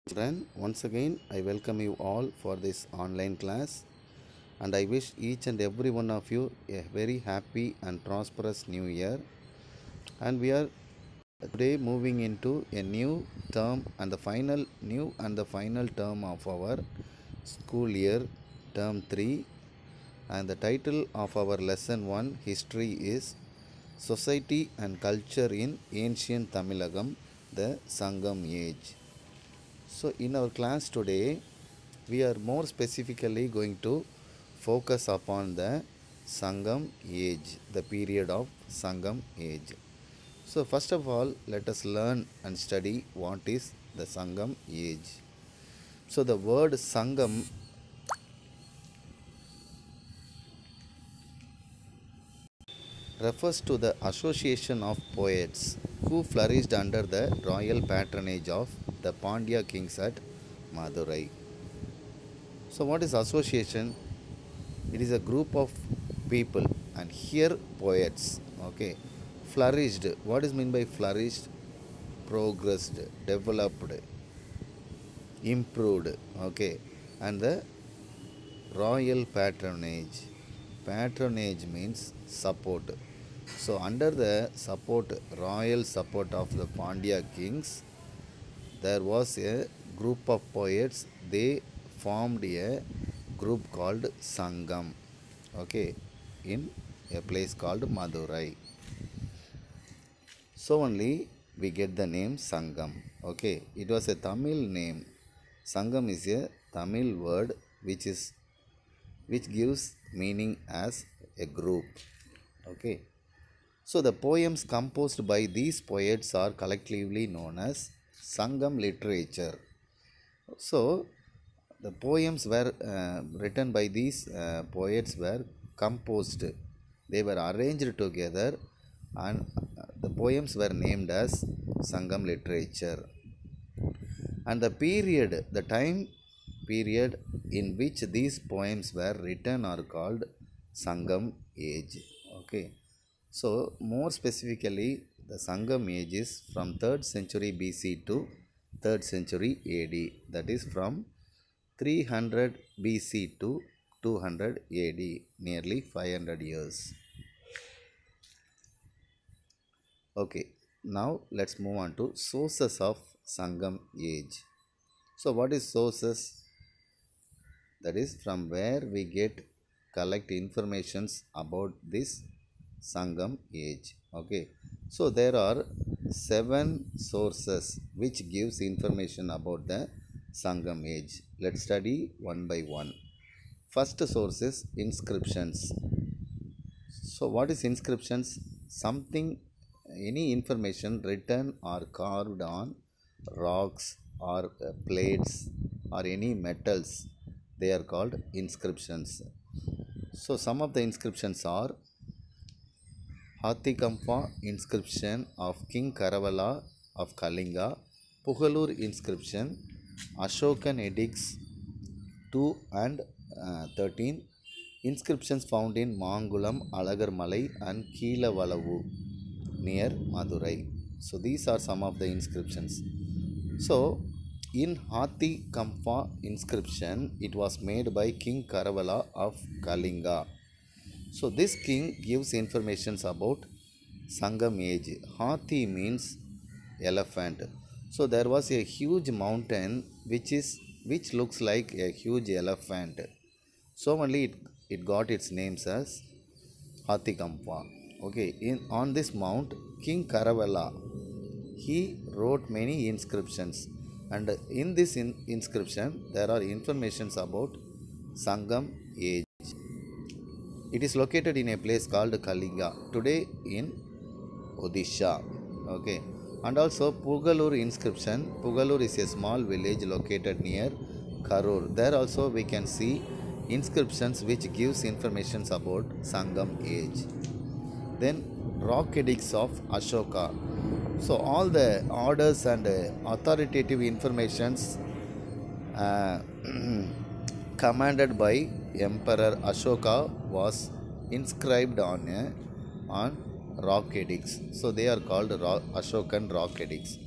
Children, once again I welcome you all for this online class and I wish each and every one of you a very happy and prosperous new year. And we are today moving into a new term and the final term of our school year, term 3, and the title of our lesson 1 history is Society and Culture in Ancient Tamilagam, the Sangam Age. So in our class today, we are more specifically going to focus upon the Sangam age, the period of Sangam age. So first of all, let us learn and study what is the Sangam age. So the word Sangam refers to the association of poets who flourished under the royal patronage of the Pandya kings at Madurai. So what is association? It is a group of people and here poets. Okay, flourished. What is meant by flourished? Progressed, developed, improved. Okay, and the royal patronage. Patronage means support. So under the support, royal support of the Pandya kings, there was a group of poets. They formed a group called Sangam. Okay, in a place called Madurai. So only we get the name Sangam. Okay, it was a Tamil name. Sangam is a Tamil word which gives meaning as a group. Okay, so the poems composed by these poets are collectively known as Sangam literature. So the poems were written by these poets were composed. They were arranged together and the poems were named as Sangam literature. And the time period in which these poems were written are called Sangam age. Okay. So more specifically, the Sangam age is from 3rd century BC to 3rd century AD. That is from 300 BC to 200 AD, nearly 500 years. Okay, now let's move on to sources of Sangam age. So what is sources? That is from where we collect informations about this Sangam age. Okay, so there are 7 sources which gives information about the Sangam age. Let's study one by one. First source is inscriptions. So what is inscriptions? Any information written or carved on rocks or plates or any metals, they are called inscriptions. So some of the inscriptions are Hathikampa inscription of King Karavala of Kalinga, Pugalur inscription, Ashokan edicts 2 and 13, inscriptions found in Mangulam, Alagarmalai and Keelavalavu near Madurai. So these are some of the inscriptions. So in Hathikampa inscription, it was made by King Karavala of Kalinga. So this king gives informations about Sangam age. Hathi means elephant. So there was a huge mountain which looks like a huge elephant. So only it got its names as Hathikampa. Okay, on this mount, King Karavala, he wrote many inscriptions, and in this inscription there are informations about Sangam age. It is located in a place called Kalinga, today in Odisha. Okay, and also Pugalur inscription. Pugalur is a small village located near Karur. There also we can see inscriptions which gives informations about Sangam age. Then rock edicts of Ashoka. So all the orders and authoritative informations commanded by Emperor Ashoka was inscribed on rock edicts. So they are called Ashokan rock edicts.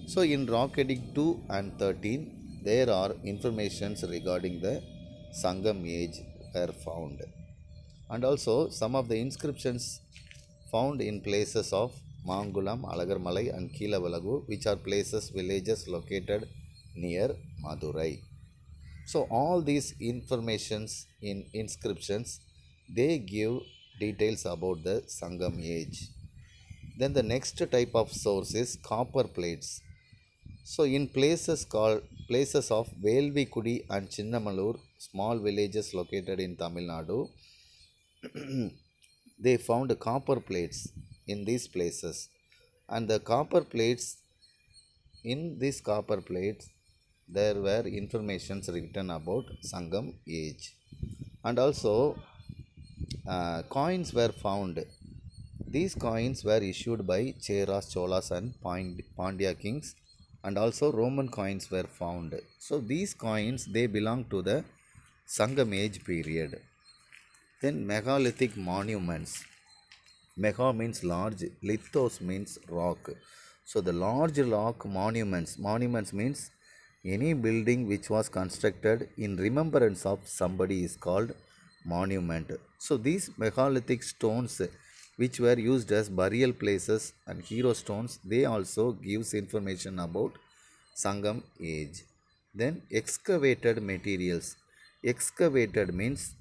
So in rock edict 2 and 13, there are informations regarding the Sangam age were found. And also some of the inscriptions found in places of Mangulam, Alagarmalai and Kilavalagu, which are places, villages located near Madurai. So all these informations in inscriptions, they give details about the Sangam age. Then the next type of source is copper plates. So in places of Velvikudi and Chinnamalur, small villages located in Tamil Nadu, they found copper plates in these places. And the copper plates, in these copper plates, there were informations written about Sangam age. And also coins were found. These coins were issued by Cheras, Cholas and Pandya kings, and also Roman coins were found. So these coins, they belong to the Sangam age period. Then megalithic monuments. Mega means large, lithos means rock. So the large rock monuments means any building which was constructed in remembrance of somebody is called monument. So these megalithic stones which were used as burial places and hero stones, they also gives information about Sangam age. Then excavated materials. Excavated means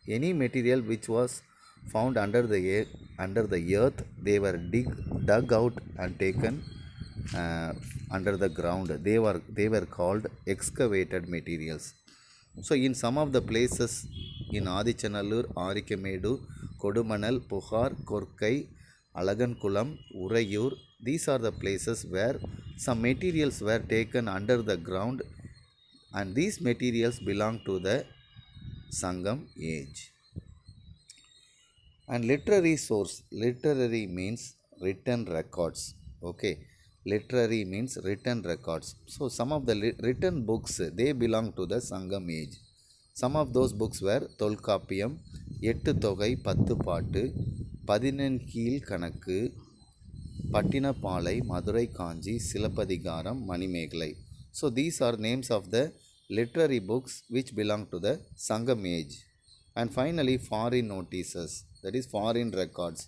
any material which was found under the earth, they were dug out and taken under the ground. They were called excavated materials. So in some of the places in Adichanallur, Arikamedu, Kodumanal, Puhar, Korkai, Alagankulam, Urayur, these are the places where some materials were taken under the ground, and these materials belong to the Sangam age. And literary source, literary means written records. Okay, literary means written records. So some of the written books, they belong to the Sangam age. Some of those books were Tolkapiyam, எட்டு தொகை பத்து பாட்டு, பதினெண்கீழ் கணக்கு, பட்டினப்பாலை, மதுரை காஞ்சி, Silappatikaram, Manimekalai. So these are names of the literary books which belong to the Sangam age. And finally foreign notices, that is foreign records.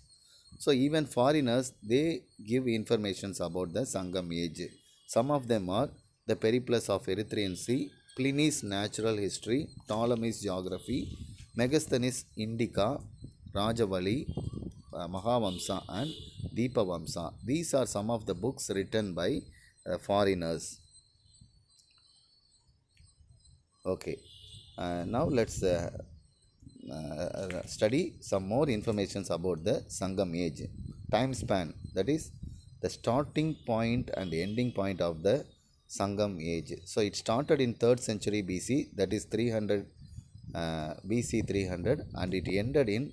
So even foreigners, they give informations about the Sangam age. Some of them are the Periplus of Erythraean Sea, Pliny's Natural History, Ptolemy's Geography, Megasthenes Indica, Rajavali, Mahavamsa and Deepavamsa. These are some of the books written by foreigners. Okay, now let's study some more informations about the Sangam age. Time span, that is the starting point and ending point of the Sangam age. So it started in 3rd century BC, that is 300 BC 300, and it ended in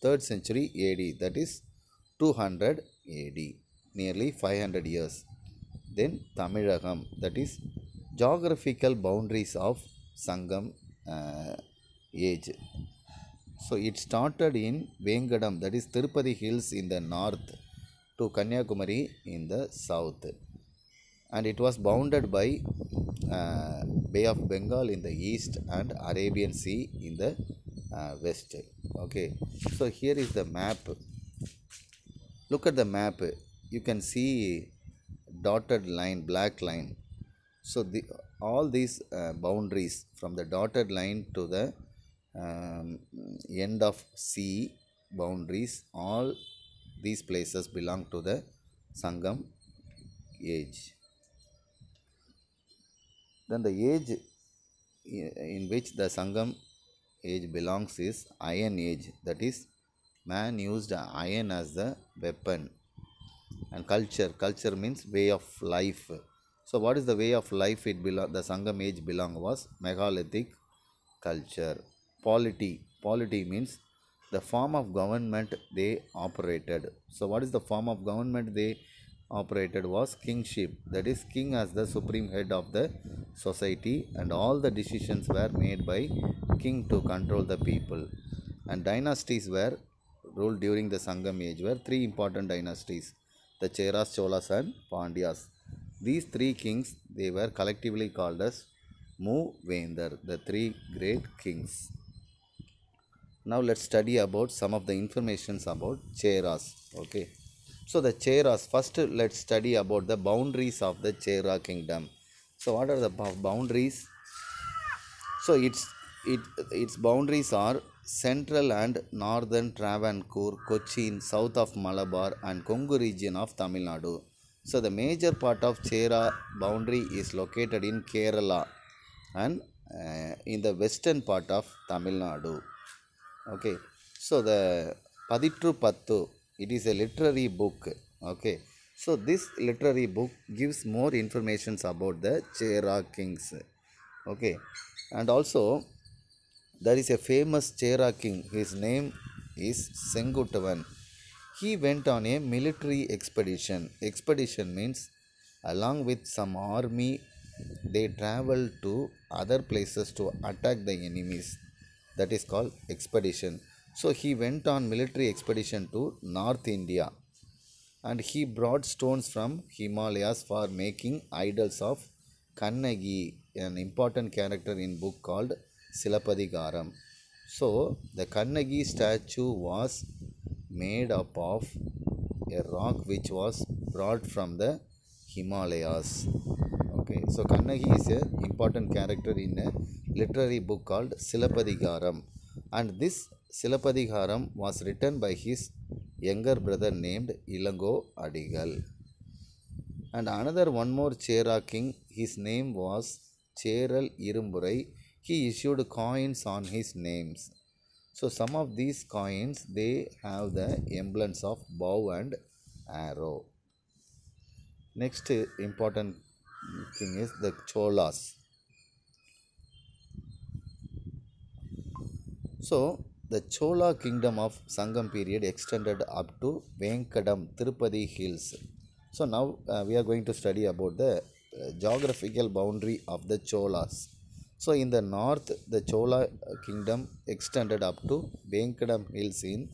3rd century AD, that is 200 AD, nearly 500 years. Then Tamilagam, that is geographical boundaries of Sangam age. So it started in Vengadam, that is Tirupati hills in the north, to Kanyakumari in the south, and it was bounded by Bay of Bengal in the east and Arabian Sea in the west. Okay, so here is the map. Look at the map. You can see dotted line, black line. So all these boundaries from the dotted line to the end of sea boundaries, all these places belong to the Sangam age. Then the age in which the Sangam age belongs is Iron Age, that is man used iron as the weapon. And culture means way of life. So what is the way of life the Sangam age belong was megalithic culture. Polity means the form of government they operated. So what is the form of government they operated was kingship, that is king as the supreme head of the society, and all the decisions were made by king to control the people. And dynasties were ruled during the Sangam age, were 3 important dynasties, the Cheras, Cholas and Pandyas. These three kings, they were collectively called as Mu-Vendar, the three great kings. Now let's study about some of the informations about Cheras. Okay. So the Cheras, first let's study about the boundaries of the Chera kingdom. So what are the boundaries? So its boundaries are central and northern Travancore, Cochin, south of Malabar and Kongu region of Tamil Nadu. So the major part of Chera boundary is located in Kerala and in the western part of Tamil Nadu. Okay, so the Paditru Pattu, it is a literary book. Okay, so this literary book gives more informations about the Chera kings. Okay, and also there is a famous Chera king. His name is Senguttavan. He went on a military expedition. Expedition means along with some army, they traveled to other places to attack the enemies. That is called expedition. So he went on military expedition to North India and he brought stones from Himalayas for making idols of Kannagi, an important character in book called Silapadigaram. So the Kannagi statue was made up of a rock which was brought from the Himalayas. Okay, so Kannagi is an important character in a literary book called Silapadigaram, and this Silapadigaram was written by his younger brother named Ilango Adigal. And another one more Chera king, his name was Cheral Irumburai. He issued coins on his names. So some of these coins, they have the emblems of bow and arrow. Next important king is the Cholas. So the Chola kingdom of Sangam period extended up to Venkadam, Tirupati hills. So now we are going to study about the geographical boundary of the Cholas. So in the north, the Chola kingdom extended up to Venkadam hills in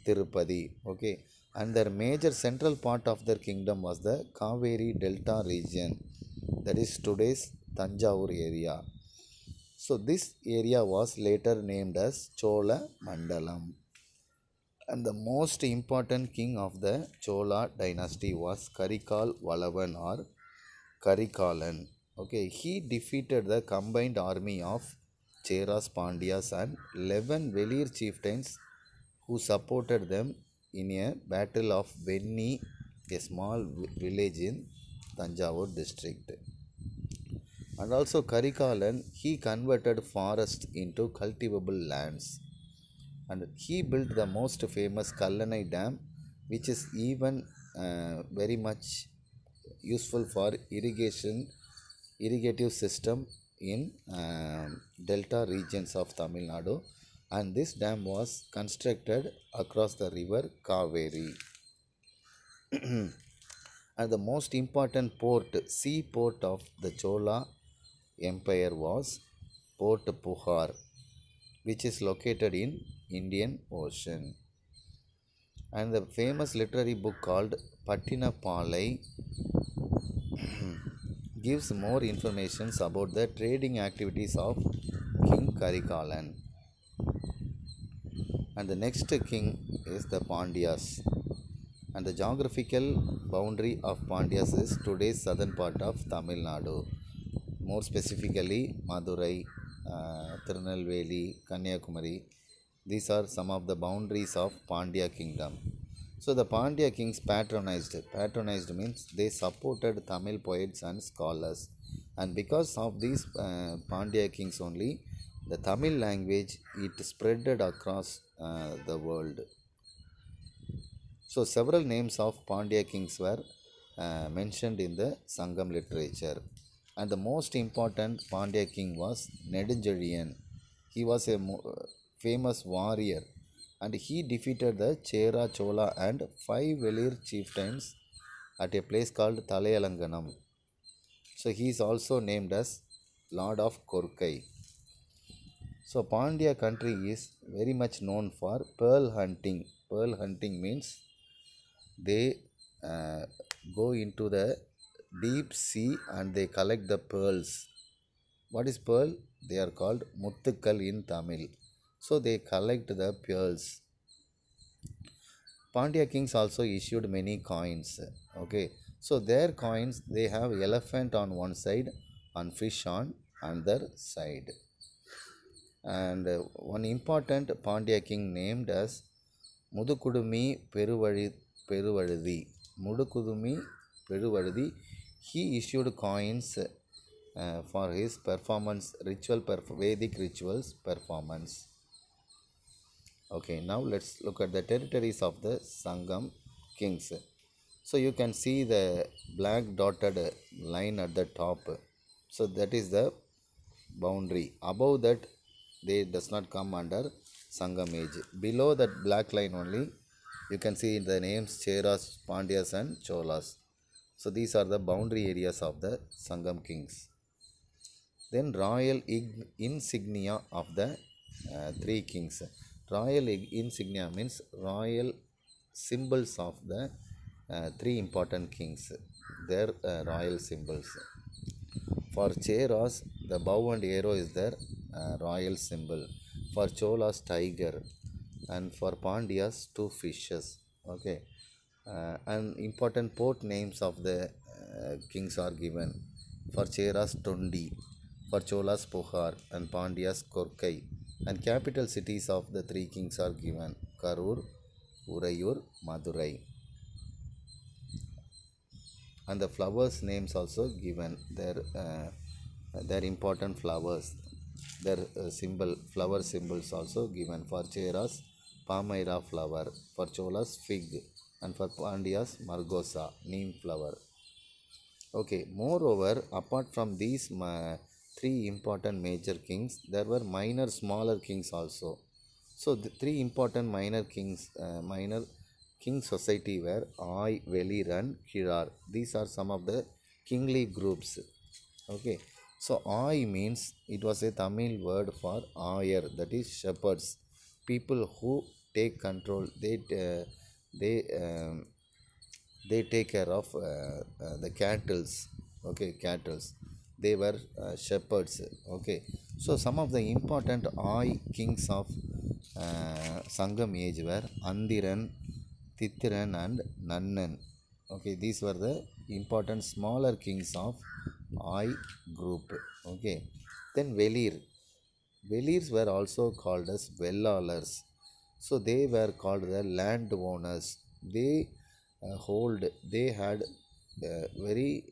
Tirupati. Okay, and their major central part of their kingdom was the Kaveri Delta region, that is today's Tanjavur area. So this area was later named as Chola Mandalam. And the most important king of the Chola dynasty was Karikal Valavan or Karikalan. Okay, he defeated the combined army of Cheras, Pandyas and 11 Velir chieftains who supported them in a battle of Venni, a small village in Tanjavur district. And also Karikalan, he converted forests into cultivable lands. And he built the most famous Kallanai Dam, which is even very much useful for irrigative system in delta regions of Tamil Nadu. And this dam was constructed across the river Kaveri. And the most important seaport of the Chola Empire was Port Puhar, which is located in Indian Ocean. And the famous literary book called Pattinapalai gives more information about the trading activities of King Karikalan. And the next king is the Pandyas. And the geographical boundary of Pandyas is today's southern part of Tamil Nadu. More specifically, Madurai, Tirunelveli, Kanyakumari. These are some of the boundaries of Pandya kingdom. So the Pandya kings patronized means they supported Tamil poets and scholars. And because of these Pandya kings only, the Tamil language, it spreaded across the world. So several names of Pandya kings were mentioned in the Sangam literature. And the most important Pandya king was Nedunjaliyan. He was a famous warrior and he defeated the Chera, Chola and 5 Velir chieftains at a place called Thalayalanganam. So he is also named as Lord of Korkai. So Pandya country is very much known for pearl hunting. Pearl hunting means they go into the deep sea and they collect the pearls. What is pearl? They are called muttukkal in Tamil. So they collect the pearls. Pandya kings also issued many coins. Okay, so their coins they have elephant on one side and fish on another side. And one important Pandya king named as Mudukudumi Peruvaludi. Mudukudumi Peruvaludi. He issued coins for his performance Vedic rituals performance. Okay, now let's look at the territories of the Sangam kings. So you can see the black dotted line at the top. So that is the boundary. Above that they does not come under Sangam age. Below that black line only you can see the names Cheras, Pandyas and Cholas. So these are the boundary areas of the Sangam kings. Then royal insignia of the three kings. Royal insignia means royal symbols of the three important kings. Their royal symbols. For Cheras, the bow and arrow is their royal symbol. For Cholas, tiger. And for Pandyas, two fishes. Okay. And important port names of the kings are given. For Cheras, Tondi. For Cholas, Pohar. And Pandyas, Korkai. And capital cities of the three kings are given. Karur, Urayur, Madurai. And the flowers names also given. Their important flowers. Their flower symbols also given. For Cheras, Palmyra flower. For Cholas, fig. And for Pandyas, Margosa, neem flower. Okay, moreover, apart from these three important major kings, there were minor smaller kings also. So the three important minor king society were Ai, Velir and Kirar. These are some of the kingly groups. Okay, so Ai means it was a Tamil word for Ayar, that is shepherds, people who take control. They they take care of the cattles. Okay, cattles. They were shepherds. Okay, so some of the important Ai kings of Sangam age were Andiran, Tithiran and Nannan. Okay, these were the important smaller kings of Ai group. Okay, then Velirs were also called as Vellalars. So they were called the landowners. They had very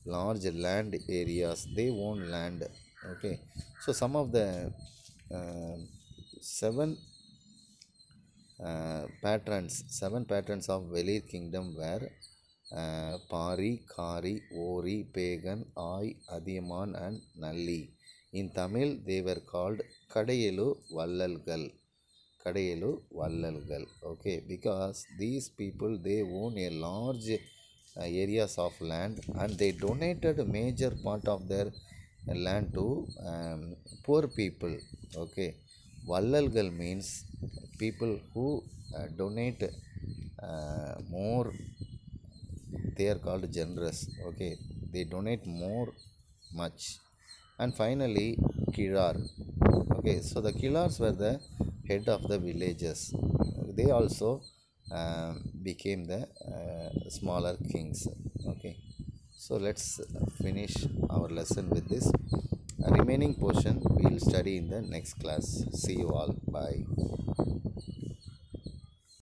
large land areas. They own land. Okay, so some of the uh, seven seven patrons of Velir kingdom were Pari, Kari, Ori, Pagan, Ai, Adiyaman and Nalli. In Tamil they were called Kadayelu Vallalgal. Kadayelu Vallalgal. Okay, because these people they own a large areas of land and they donated a major part of their land to poor people. Okay, Vallalgal means people who donate more. They are called generous. Okay, they donate more much. And finally Kirar. Okay, so the Kilars were the head of the villages. They also became the smaller kings. Okay, so let's finish our lesson with this. Remaining portion we will study in the next class. See you all. Bye.